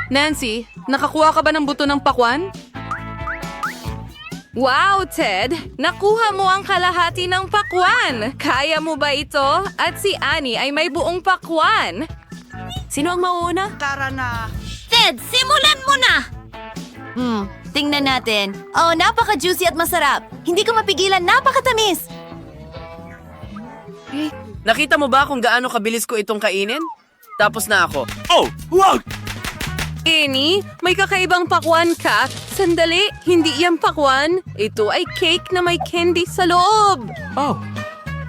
Nancy, nakakuha ka ba ng buto ng pakwan? Wow, Ted! Nakuha mo ang kalahati ng pakwan! Kaya mo ba ito? At si Annie ay may buong pakwan! Sino ang mauuna? Tara na. Ted, simulan mo na! Tingnan natin. Oh, napaka-juicy at masarap. Hindi ko mapigilan, napakatamis. Nakita mo ba kung gaano kabilis ko itong kainin? Tapos na ako. Oh, wag! Annie, may kakaibang pakwan ka. Sandali, hindi yan pakwan. Ito ay cake na may candy sa loob. Oh,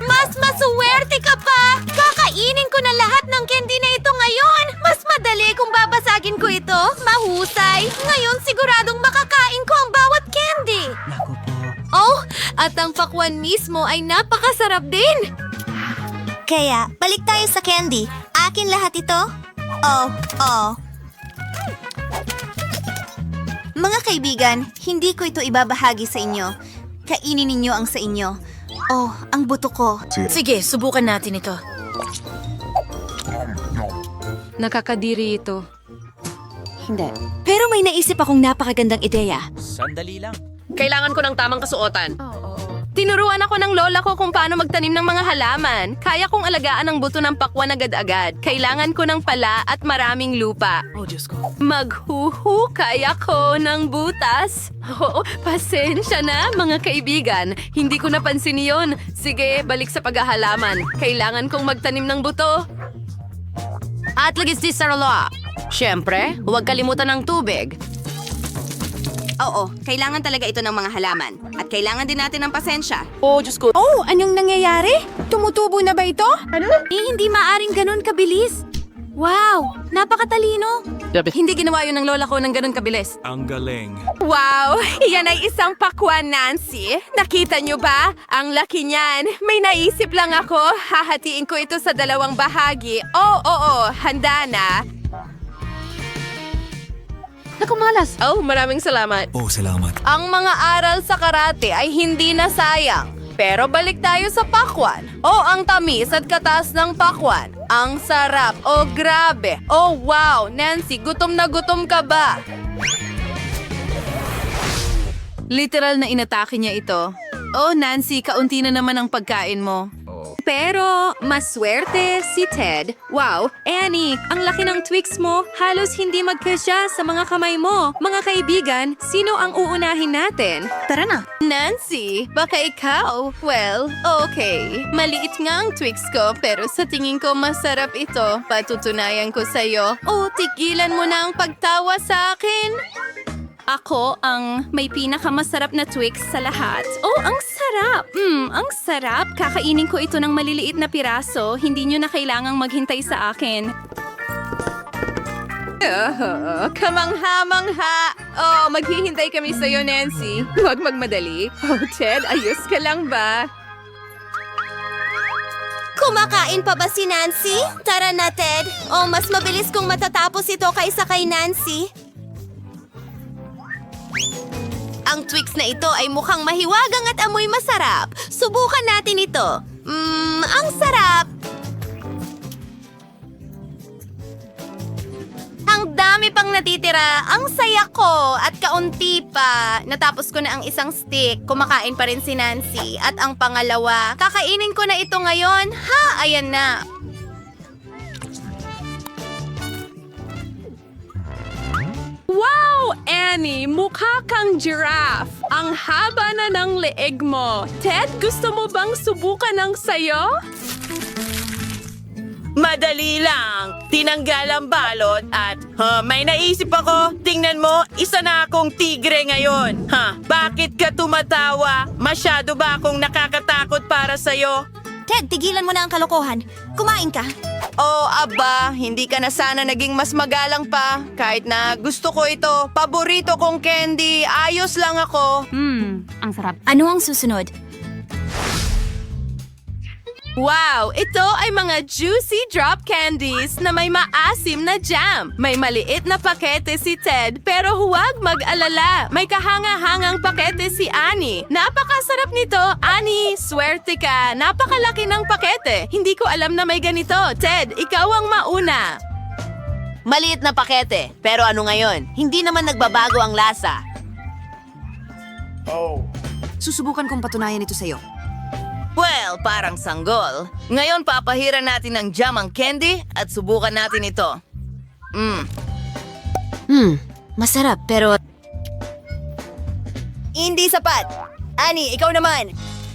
Mas masuwerte ka pa! Kakainin ko na lahat ng candy na ito ngayon! Mas madali kung babasagin ko ito. Mahusay! Ngayon siguradong makakain ko ang bawat candy! naku po. Oh, at ang pakwan mismo ay napakasarap din! Kaya, balik tayo sa candy. Akin lahat ito? Oh. Mga kaibigan, hindi ko ito ibabahagi sa inyo. Kainin ninyo ang sa inyo. Oh, ang buto ko. Sige, subukan natin ito. Nakakadiri ito. Pero may naisip akong napakagandang ideya. Sandali lang. Kailangan ko ng tamang kasuotan. Tinuruan ako ng lola ko kung paano magtanim ng mga halaman. Kaya kong alagaan ang buto ng pakwan agad-agad. Kailangan ko ng pala at maraming lupa. Oh, Diyos ko. Maghuhukay ako ng butas. Oh, pasensya na, mga kaibigan. Hindi ko napansin iyon. Sige, balik sa paghahalaman. Kailangan kong magtanim ng buto. At lagis di sa roloa. Siyempre, huwag kalimutan ng tubig. Oo, kailangan talaga ito ng mga halaman. At kailangan din natin ng pasensya. Oh, Diyos ko. Oh, anong nangyayari? Tumutubo na ba ito? Ano? Hindi maaring ganun kabilis. Wow, napakatalino. Hindi ginawa yun ng lola ko ng ganun kabilis. Ang galing. Wow! Iyan ay isang pakwan, Nancy. Nakita niyo ba? Ang laki niyan. May naisip lang ako. Hahatiin ko ito sa dalawang bahagi. Oo, handa na. Naku, malas. Oh, maraming salamat. Oh, salamat. Ang mga aral sa karate ay hindi na sayang. Pero balik tayo sa pakwan. Oh, ang tamis at katas ng pakwan. Ang sarap. Oh, grabe. Oh, wow. Nancy, gutom na gutom ka ba? Literal na inatake niya ito. Oh, Nancy, kaunti na naman ang pagkain mo. Pero, maswerte si Ted. Wow, Annie, ang laki ng Twix mo. Halos hindi magkasya sa mga kamay mo. Mga kaibigan, sino ang uunahin natin? Tara na. Nancy, baka ikaw. Well, okay. Maliit nga ang Twix ko, pero sa tingin ko masarap ito. Patutunayan ko sa'yo. Oh, tigilan mo na ang pagtawa sa akin. Ako ang may pinakamasarap na Twix sa lahat. Oh, ang sarap! Ang sarap. Kakainin ko ito ng maliliit na piraso. Hindi nyo na kailangang maghintay sa akin. Kamangha-mangha! Oh, maghihintay kami sa'yo, Nancy. Huwag magmadali. Oh, Ted, ayos ka lang ba? Kumakain pa ba si Nancy? Tara na, Ted. Oh, mas mabilis kung matatapos ito kaysa kay Nancy. Ang Twix na ito ay mukhang mahiwagang at amoy masarap. Subukan natin ito. Ang sarap! Ang dami pang natitira. Ang saya ko at kaunti pa. Natapos ko na ang isang stick. Kumakain pa rin si Nancy. At ang pangalawa, kakainin ko na ito ngayon. Ha, ayan na. Wow, Annie! Mukha kang giraffe. Ang haba na ng leeg mo. Ted, gusto mo bang subukan ng sayo? Madali lang. Tinanggal ang balot at may naisip ako. Tingnan mo, isa na akong tigre ngayon. Bakit ka tumatawa? Masyado ba akong nakakatakot para sa'yo? Ted, tigilan mo na ang kalokohan. Kumain ka. Oh, aba, hindi ka na sana naging mas magalang pa. Kahit na gusto ko ito, paborito kong candy, ayos lang ako. Ang sarap. Ano ang susunod? Wow! Ito ay mga juicy drop candies na may maasim na jam. May maliit na pakete si Ted, pero huwag mag-alala. May kahanga-hangang pakete si Annie. Napakasarap nito, Annie. Swerte ka. Napakalaki ng pakete. Hindi ko alam na may ganito. Ted, ikaw ang mauna. Maliit na pakete. Pero ano ngayon? Hindi naman nagbabago ang lasa. Susubukan kong patunayan ito sa'yo. Well, parang sanggol. Ngayon papahiran natin ng jam ang candy at subukan natin ito. Masarap pero... Hindi sapat. Ani, ikaw naman.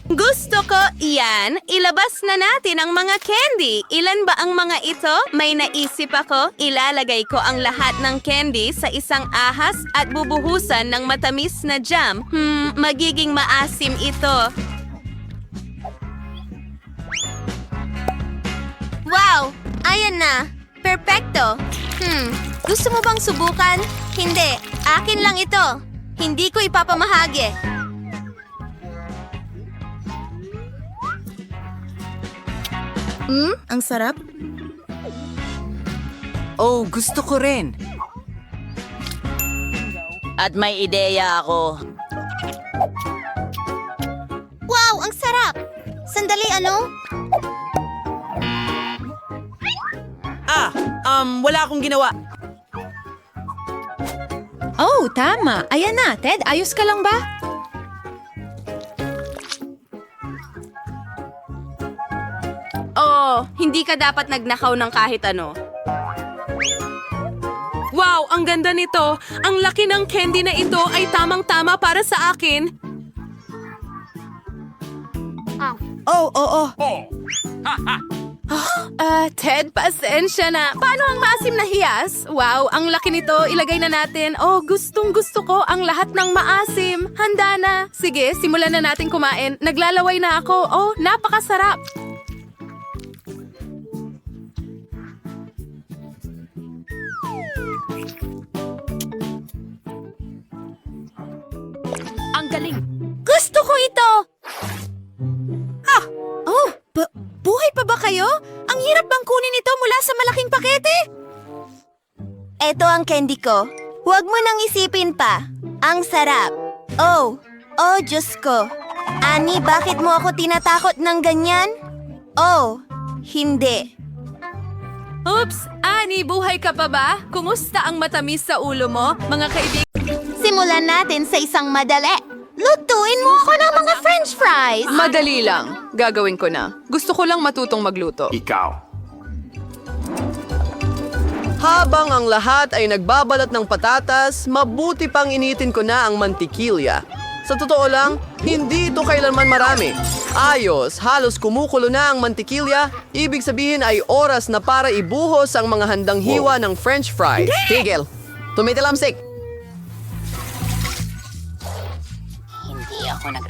Gusto ko iyan. Ilabas na natin ang mga candy. Ilan ba ang mga ito? May naisip ako. Ilalagay ko ang lahat ng candy sa isang ahas at bubuhusan ng matamis na jam. Magiging maasim ito. Wow! Ayan na! Perpekto! Gusto mo bang subukan? Hindi. Akin lang ito. Hindi ko ipapamahagi. Ang sarap. Oh, gusto ko rin. At may ideya ako. Wow! Ang sarap! Sandali, ano? Wala akong ginawa. Oh, tama. Ayan na. Ted, ayos ka lang ba? Oh, hindi ka dapat nagnakaw ng kahit ano. Wow, ang ganda nito. Ang laki ng candy na ito ay tamang-tama para sa akin. Ted, pasensya na. Paano ang maasim na hiyas? Wow, ang laki nito. Ilagay na natin. Oh, gustong-gusto ko ang lahat ng maasim. Handa na. Sige, simulan na natin kumain. Naglalaway na ako. Oh, napakasarap. Ang galing. Gusto ko ito! Oh, buhay pa ba kayo? Ang hirap bang kunin ito mula sa malaking pakete? Ito ang candy ko. Huwag mo nang isipin pa. Ang sarap. Oh, Diyos ko. Ani, bakit mo ako tinatakot ng ganyan? Oh, hindi. Oops, Ani, buhay ka pa ba? Kumusta ang matamis sa ulo mo, mga kaibigan? Simulan natin sa isang madali. Lutuin mo ako ng mga french fries. Madali lang. Gagawin ko na. Gusto ko lang matutong magluto. Habang ang lahat ay nagbabalat ng patatas, mabuti pang initin ko na ang mantikilya. Sa totoo lang, hindi ito kailanman marami. Ayos, halos kumukulo na ang mantikilya, ibig sabihin ay oras na para ibuhos ang mga handang hiwa ng french fries. Tigil! Tumitilamsik!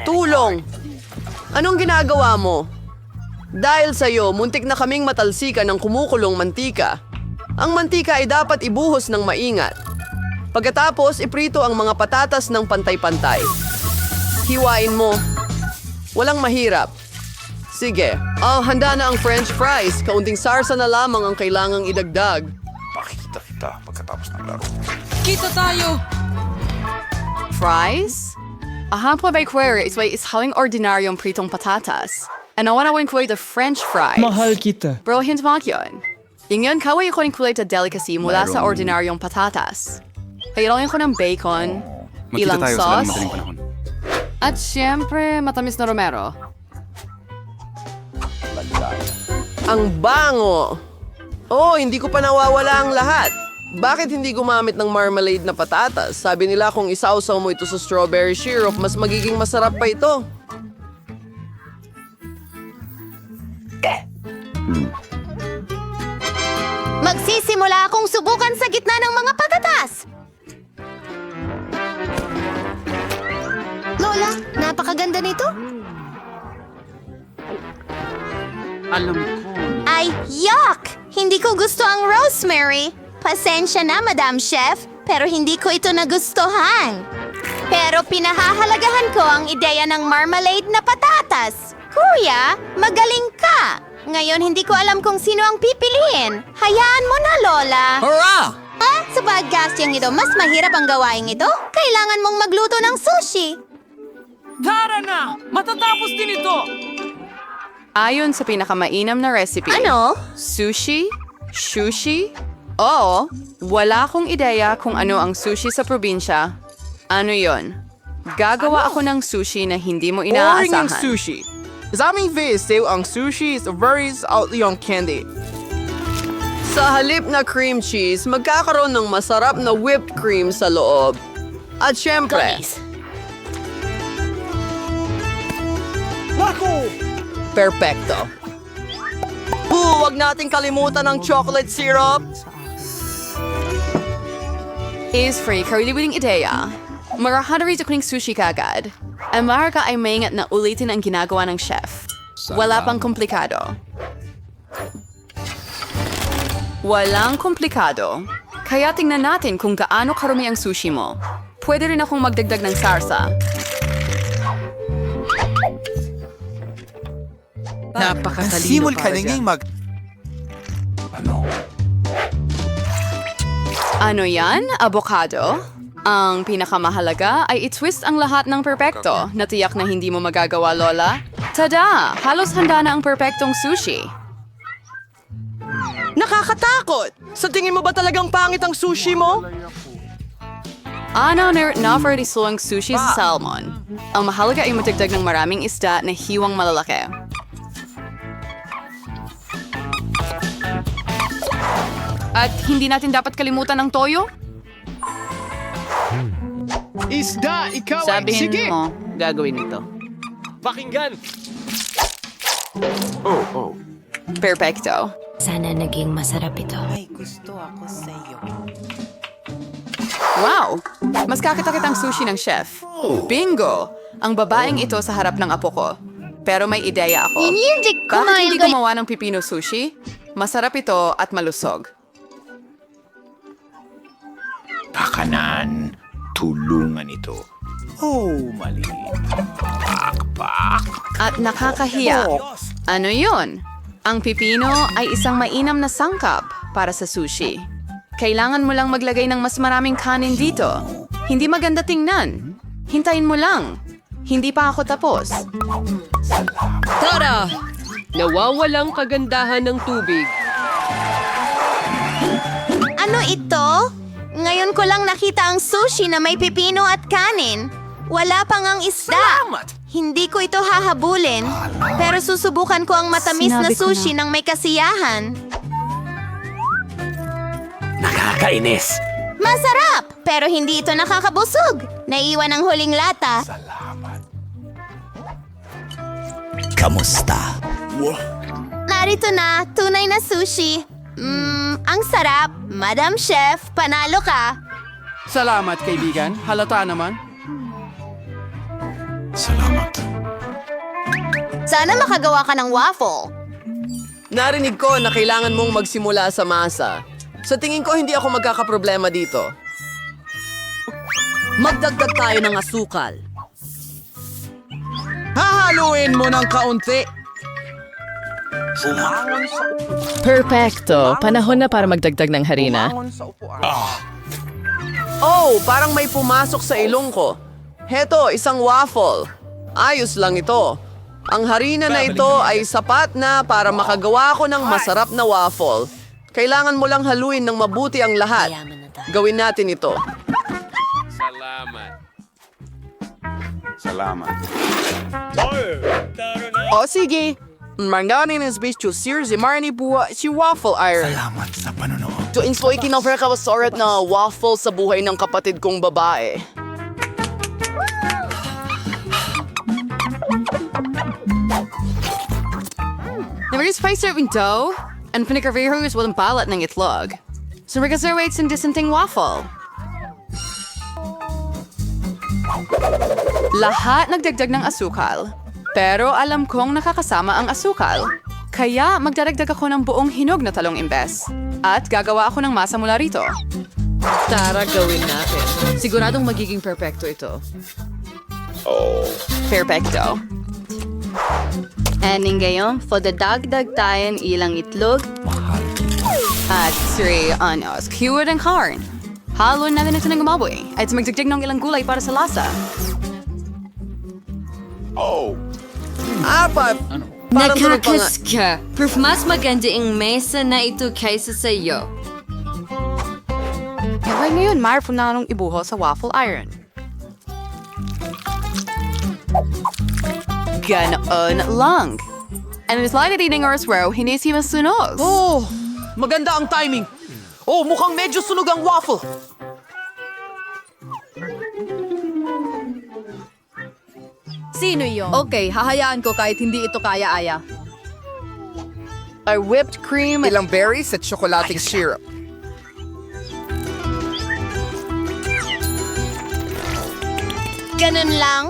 Tulong! Anong ginagawa mo? Dahil sa'yo, muntik na kaming matalsikan ng kumukulong mantika. Ang mantika ay dapat ibuhos ng maingat. Pagkatapos, iprito ang mga patatas ng pantay-pantay. Hiwain mo. Walang mahirap. Sige. Handa na ang french fries. Kaunting sarsa na lamang ang kailangang idagdag. Makikita kita pagkatapos ng laro. Kita tayo! Fries? Ahan po by query is haling ordinaryong pritong patatas. And I wanna win kulay the French fries. Mahal kita. Bro, hint mo yun. Yung kaway ko ng kulay the delicacy mula sa ordinaryong patatas. Kailangan ko ng bacon, ilang sauce, at syempre matamis na romero. Ang bango! Oh, hindi ko pa nawawala ang lahat. Bakit hindi gumamit ng marmalade na patatas? Sabi nila kung isawsaw mo ito sa strawberry syrup, mas magiging masarap pa ito. Magsisimula akong subukan sa gitna ng mga patatas. Lola, napakaganda nito. Ay, yuck! Hindi ko gusto ang rosemary. Pasensya na, Madam Chef, pero hindi ko ito nagustuhan. Pero pinahahalagahan ko ang ideya ng marmalade na patatas. Kuya, magaling ka! Ngayon hindi ko alam kung sino ang pipiliin. Hayaan mo na, Lola. Hurrah! Sa podcasting ito, mas mahirap ang gawain ito. Kailangan mong magluto ng sushi. Tara na! Matatapos din ito! Ayon sa pinakamainam na recipe. Ano? Sushi? Shushi? Oo, wala akong ideya kung ano ang sushi sa probinsya. Ano yon? Gagawa ako ng sushi na hindi mo Boring ang inaasahan. sushi. Sa aming face, ang sushi is varies outly on candy. Sa halip na cream cheese, magkakaroon ng masarap na whipped cream sa loob. At syempre, perfecto. Huwag nating kalimutan ang chocolate syrup. Is free kariliwing ideya. Marahadari sa kuning sushi kagad. Ang maraka ay maingat na ulitin ang ginagawa ng chef. Wala pang komplikado. Walang komplikado. Kaya tingnan natin kung gaano karumi ang sushi mo. Pwede rin akong magdagdag ng sarsa. Napakatalino para dyan. Ano yan? Avocado? Ang pinakamahalaga ay i-twist ang lahat ng perpekto na tiyak na hindi mo magagawa, Lola. Tada! Halos handa na ang perpektong sushi. Nakakatakot! Sa tingin mo ba talagang pangit ang sushi mo? Ano na for ang sushi sa salmon. Ang mahalaga ay matagdag ng maraming isda na hiwang malalaki. At hindi natin dapat kalimutan ang toyo? Isda, ikaw Sabihin mo, gagawin ito. Perfecto. Sana naging masarap ito. Wow! Mas kakita-kitang sushi ng chef. Bingo! Ang babaeng ito sa harap ng apo ko. Pero may ideya ako. Bakit hindi gumawa ng pipino sushi? Masarap ito at malusog. Pakanan. Tulungan ito. Oh, maliit. At nakakahiya. Ano yun? Ang pipino ay isang mainam na sangkap para sa sushi. Kailangan mo lang maglagay ng mas maraming kanin dito. Hindi maganda tingnan. Hintayin mo lang. Hindi pa ako tapos. Tara! Nawawalang kagandahan ng tubig. Ano ito? Ngayon ko lang nakita ang sushi na may pipino at kanin. Wala pang ang isda. Hindi ko ito hahabulin. Pero susubukan ko ang matamis na Sinabi ko sushi ng may kasiyahan. Nakakainis. Masarap! Pero hindi ito nakakabusog. Naiwan ang huling lata. Kamusta? Narito na, tunay na sushi. Ang sarap. Madam Chef, panalo ka. Salamat, kaibigan. Halata naman. Salamat. Sana makagawa ka ng waffle. Narinig ko na kailangan mong magsimula sa masa. Sa tingin ko, hindi ako magkakaproblema dito. Magdagdag tayo ng asukal. Hahaluin mo ng kaunti. Perfecto. Panahon na para magdagdag ng harina. Oh, parang may pumasok sa ilong ko. Heto, isang waffle. Ayos lang ito. Ang harina na ito ay sapat na para makagawa ko ng masarap na waffle. Kailangan mo lang haluin ng mabuti ang lahat. Gawin natin ito. Salamat. O sige. Mandanin is bitch to series marni buwa si waffle iron. Salamat sa panonood. To enjoy kinofrekawasoret na waffle sa buhay ng kapatid kong babae. Nag-spice serving dough, and pinagkarvihos walang balat ng itlog. So reservates in dissenting waffle. Lahat nagdagdag ng asukal. Pero alam kong nakakasama ang asukal. Kaya magdaragdag ako ng buong hinog na talong imbes. At gagawa ako ng masa mula rito. Tara, gawin natin. Siguradong magiging perfecto ito. Perfecto. And ngayon, for the dagdag tayo ilang itlog. At 3 anos, keyword and corn. Halo natin ito ng gumaboy. At magdagdag ng ilang gulay para sa lasa. Apat! Parang tunog pa nga. Nakakas ka. Proof mas maganda ang mesa na ito kaysa sa iyo. Anyway, ngayon, mayroon na nung ibuho sa waffle iron. Ganoon lang. And it's like eating oras row, hindi si masunog. Oh, maganda ang timing. Oh, mukhang medyo sunog ang waffle. Sino yon? Okay, hahayaan ko kahit hindi ito kaya-aya. Ay whipped cream. Ilang berries at tsokolating syrup. Ganun lang?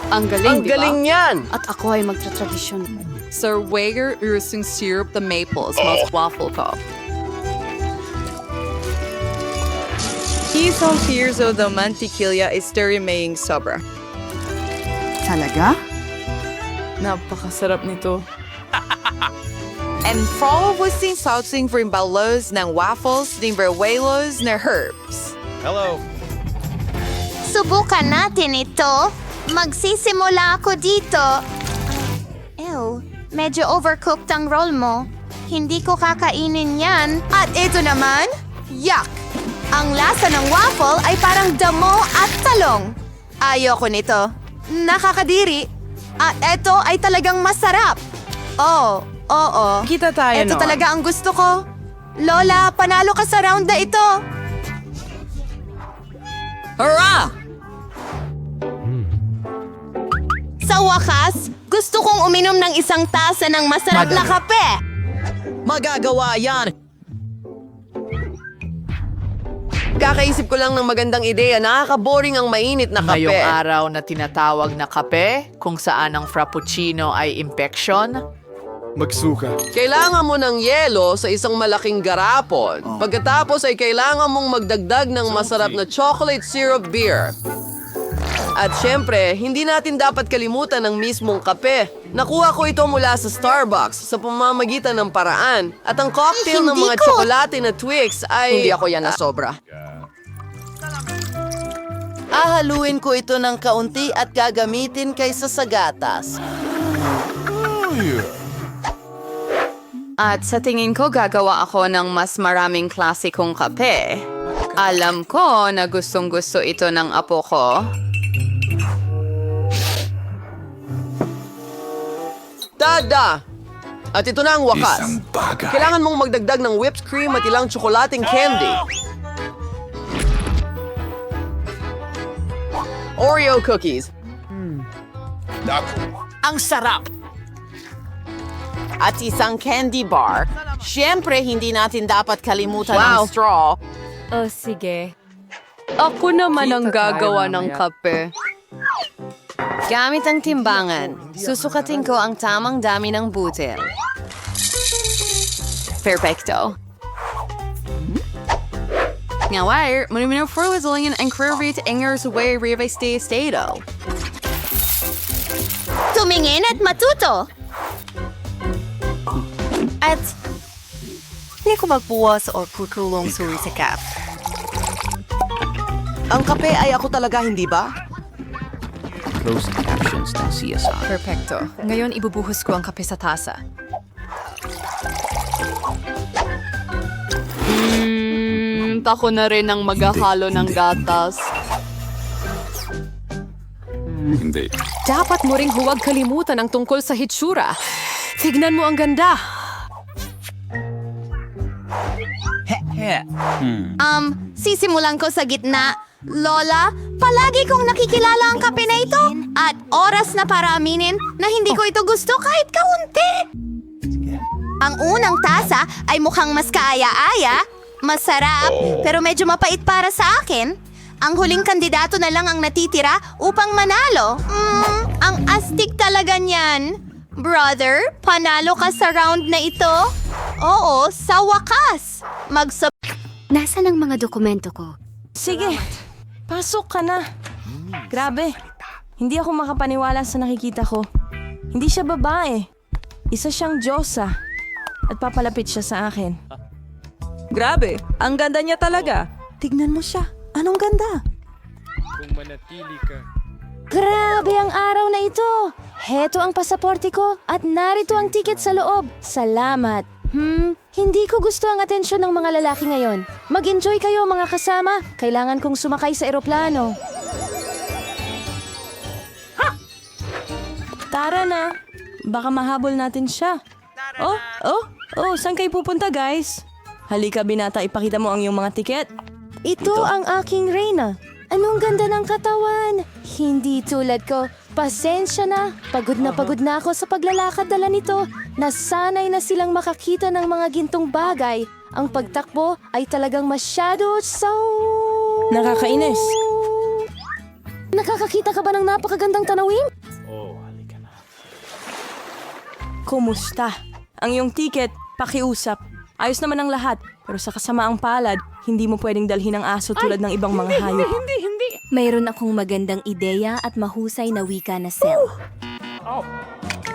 Ang galing, Ang galing niyan. At ako ay magtra-tradisyon. Sir Wager using syrup the maple smells waffle ko. Isang tirso the mantikilya is maying sobra. Talaga? Napakasarap nito. And follow with sin saucing for imbalos ng waffles, ng verwelos, na herbs. Subukan natin ito. Magsisimula ako dito. Ew, medyo overcooked ang roll mo. Hindi ko kakainin yan. At ito naman, yuck! Ang lasa ng waffle ay parang damo at talong. Ayoko nito. Nakakadiri. At ito ay talagang masarap. Oo. Kita tayo, Ito talaga ang gusto ko. Lola, panalo ka sa round na ito. Hurrah! Sa wakas, gusto kong uminom ng isang tasa ng masarap na kape. Magagawa yan! Kakaisip ko lang ng magandang ideya. Nakaka-boring ang mainit na kape. Ngayong araw na tinatawag na kape, kung saan ang frappuccino ay impeksyon, Kailangan mo ng yelo sa isang malaking garapon. Pagkatapos ay kailangan mong magdagdag ng masarap na chocolate syrup beer. At syempre, hindi natin dapat kalimutan ng mismong kape. Nakuha ko ito mula sa Starbucks sa pamamagitan ng paraan. At ang cocktail ng Hindi mga ko- tsokolate na Twix ay... Hindi ako yan na sobra. Ahaluin ko ito ng kaunti at gagamitin kaysa sa gatas. At sa tingin ko, gagawa ako ng mas maraming klasikong kape. Alam ko na gustong-gusto ito ng apo ko. Tada! At ito na ang wakas. Kailangan mong magdagdag ng whipped cream at ilang tsokolating candy. Oreo cookies. Ang sarap! At isang candy bar. Siyempre, hindi natin dapat kalimutan ang straw. Oh, sige. Ako naman ang gagawa ng kape. Gamit ang timbangan, susukatin ko ang tamang dami ng butil. Perfecto. Ngayon, muna for wazillion and curvy to ingers away rive stay stato. Tumingin at matuto. At hindi ko magbuwas o kukulong suri sa kap. Ang kape ay ako talaga, hindi ba? Perfecto. Ngayon ibubuhos ko ang kape sa tasa. Ako na rin ang maghahalo ng gatas. Dapat mo ring huwag kalimutan ang tungkol sa hitsura. Tignan mo ang ganda. Sisimulan ko sa gitna. Lola, palagi kong nakikilala ang kape na ito. At oras na para aminin na hindi ko ito gusto kahit kaunti. Ang unang tasa ay mukhang mas kaaya-aya, masarap, pero medyo mapait para sa akin. Ang huling kandidato na lang ang natitira upang manalo. Ang astig talaga niyan. Brother, panalo ka sa round na ito? Oo, sa wakas. Nasaan ang mga dokumento ko? Sige, pasok ka na. Grabe, hindi ako makapaniwala sa nakikita ko. Hindi siya babae. Isa siyang Diyosa. At papalapit siya sa akin. Grabe, ang ganda niya talaga. Tignan mo siya. Anong ganda? Grabe ang araw na ito. Heto ang pasaporte ko at narito ang tiket sa loob. Salamat. Hindi ko gusto ang atensyon ng mga lalaki ngayon. Mag-enjoy kayo mga kasama. Kailangan kong sumakay sa eroplano. Tara na. Baka mahabol natin siya. Oh, saan kayo pupunta, guys? Halika, binata, ipakita mo ang iyong mga tiket. Ito ang aking reyna. Anong ganda ng katawan. Hindi tulad ko. Pasensya na. Pagod na ako sa paglalakad dala nito. Nasanay na silang makakita ng mga gintong bagay. Ang pagtakbo ay talagang masyado Nakakainis. Nakakakita ka ba ng napakagandang tanawin? Kumusta? Ang iyong tiket, pakiusap. Ayos naman ang lahat, pero sa kasamaang palad, hindi mo pwedeng dalhin ang aso tulad ng ibang mga hayop. Mayroon akong magandang ideya at mahusay na wika na Sel.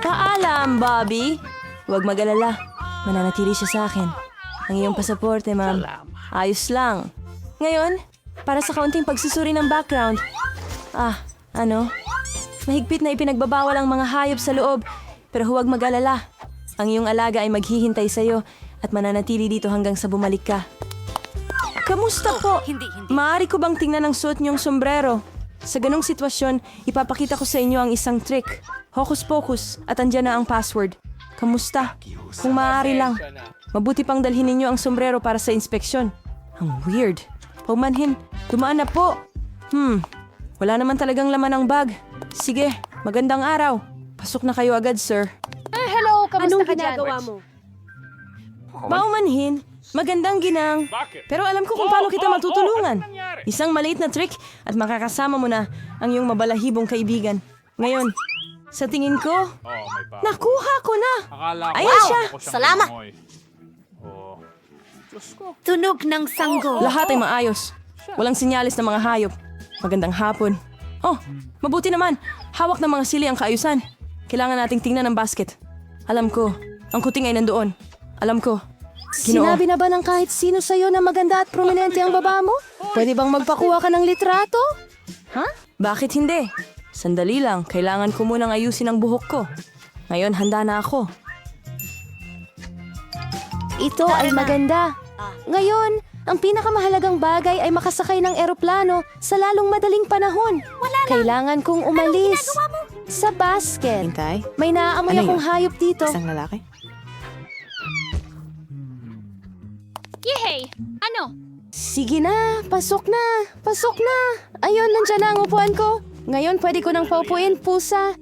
Paalam, Bobby. Huwag mag-alala. Mananatili siya sa akin. Ang iyong pasaporte, ma'am. Ayos lang. Ngayon, para sa kaunting pagsusuri ng background. Mahigpit na ipinagbabawal ang mga hayop sa loob. Pero huwag mag-alala. Ang iyong alaga ay maghihintay sa'yo at mananatili dito hanggang sa bumalik ka. Kamusta po? Maaari ko bang tingnan ang suot niyong sombrero? Sa ganong sitwasyon, ipapakita ko sa inyo ang isang trick. Hocus pocus at andyan na ang password. Kamusta? Kung maaari lang. Mabuti pang dalhin ninyo ang sombrero para sa inspeksyon. Ang weird. Paumanhin, dumaan na po. Wala naman talagang laman ang bag. Sige, magandang araw. Pasok na kayo agad, sir. Hello, kamusta ka dyan? mo? Paumanhin, magandang ginang. Pero alam ko kung paano kita matutulungan. Isang maliit na trick at makakasama mo na ang iyong mabalahibong kaibigan. Ngayon, sa tingin ko, nakuha ko na. Ayan siya. Salamat! Tunog ng sanggol. Lahat ay maayos. Walang sinyalis ng mga hayop. Magandang hapon. Oh, mabuti naman. Hawak ng mga sili ang kaayusan. Kailangan nating tingnan ang basket. Alam ko, ang kuting ay nandoon. Alam ko. Ginoo. Sinabi na ba ng kahit sino sa'yo na maganda at prominente ang baba mo? Pwede bang magpakuha ka ng litrato? Bakit hindi? Sandali lang, kailangan ko munang ayusin ang buhok ko. Ngayon, handa na ako. Ito ay maganda. Ngayon, ang pinakamahalagang bagay ay makasakay ng eroplano sa lalong madaling panahon. Kailangan kong umalis. Sa basket. Hintay? May naaamoy akong hayop dito. Isang lalaki? Yehey! Ano? Sige na, pasok na. Ayun, nandyan na ang upuan ko. Ngayon, pwede ko nang paupuin, pusa.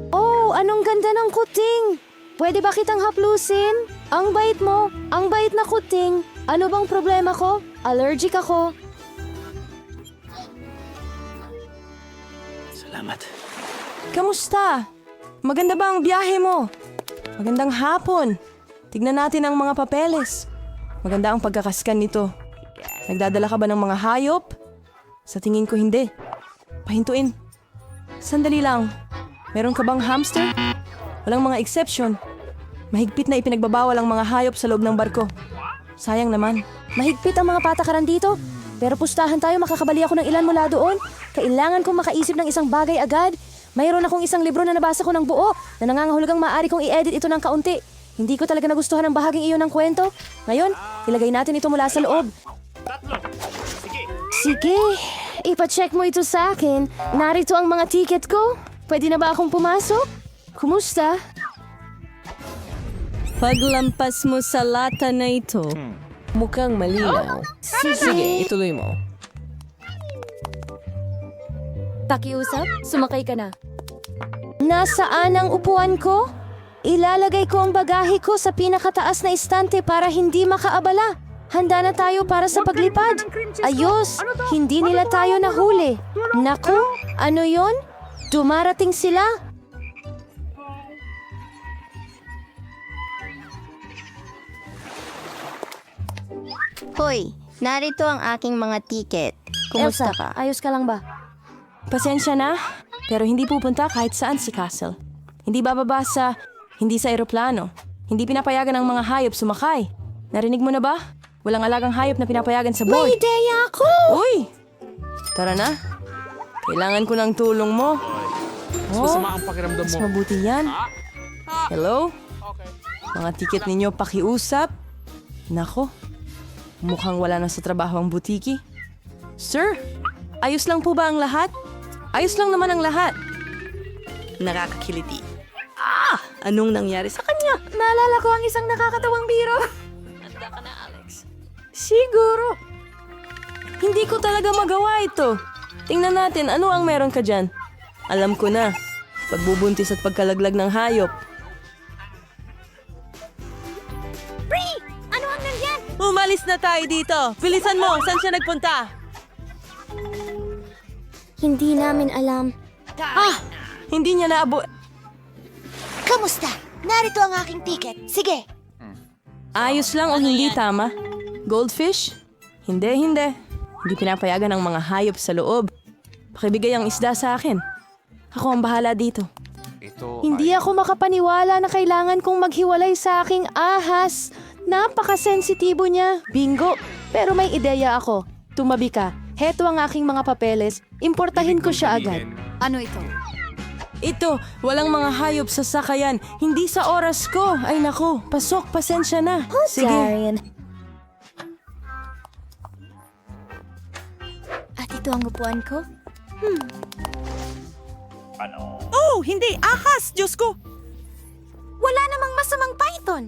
Oh, anong ganda ng kuting. Pwede ba kitang haplusin? Ang bait mo, ang bait na kuting. Ano bang problema ko? Allergic ako. Salamat. Kamusta? Maganda ba ang biyahe mo? Magandang hapon. Tignan natin ang mga papeles. Maganda ang pagkakaskan nito. Nagdadala ka ba ng mga hayop? Sa tingin ko hindi. Pahintuin. Sandali lang. Meron ka bang hamster? Walang mga exception. Mahigpit na ipinagbabawal ang mga hayop sa loob ng barko. Sayang naman. Mahigpit ang mga patakaran dito. Pero pustahan tayo, makakabali ako ng ilan mula doon. Kailangan kong makaisip ng isang bagay agad. Mayroon akong isang libro na nabasa ko ng buo na nangangahulugang maaari kong i-edit ito ng kaunti. Hindi ko talaga nagustuhan ang bahaging iyon ng kwento. Ngayon, ilagay natin ito mula sa loob. Sige, ipacheck mo ito sa akin. Narito ang mga ticket ko. Pwede na ba akong pumasok? Kumusta? Paglampas mo sa lata na ito, mukhang malinaw. Sige, ituloy mo. Pakiusap, sumakay ka na. Nasaan ang upuan ko? Ilalagay ko ang bagahe ko sa pinakataas na istante para hindi makaabala. Handa na tayo para sa paglipad. Ayos, hindi nila tayo nahuli. Naku, ano yon? Dumarating sila. Hoy, narito ang aking mga tiket. Kumusta ka? Ayos ka lang ba? Pasensya na, pero hindi pupunta kahit saan si Castle. Hindi bababa hindi sa eroplano. Hindi pinapayagan ng mga hayop sumakay. Narinig mo na ba? Walang alagang hayop na pinapayagan sa board. May ideya ako! Uy! Tara na. Kailangan ko ng tulong mo. Mas masama ang pakiramdam Mas mo. mabuti yan. Hello? Mga tiket ninyo pakiusap? Nako, mukhang wala na sa trabaho ang butiki. Sir, ayos lang po ba ang lahat? Ayos lang naman ang lahat. Nakakakiliti. Anong nangyari sa kanya? Naalala ko ang isang nakakatawang biro. Handa ka na, Alex. Siguro. Hindi ko talaga magawa ito. Tingnan natin ano ang meron ka dyan. Alam ko na. Pagbubuntis at pagkalaglag ng hayop. Bree! Ano ang nandyan? Umalis na tayo dito. Bilisan mo, saan siya nagpunta? Hindi namin alam. Hindi niya naabo... Kamusta? Narito ang aking ticket. Sige. Ayos lang o hindi tama? Goldfish? Hindi. Hindi pinapayagan ang mga hayop sa loob. Pakibigay ang isda sa akin. Ako ang bahala dito. Hindi ako makapaniwala na kailangan kong maghiwalay sa aking ahas. Napakasensitibo niya. Bingo. Pero may ideya ako. Tumabi ka. Heto ang aking mga papeles. Importahin ko siya agad. Ano ito? Ito, walang mga hayop sa sakayan. Hindi sa oras ko. Ay nako, pasok, pasensya na. Sige. Darian. At ito ang upuan ko? Oh, hindi! Ahas! Diyos ko! Wala namang masamang python.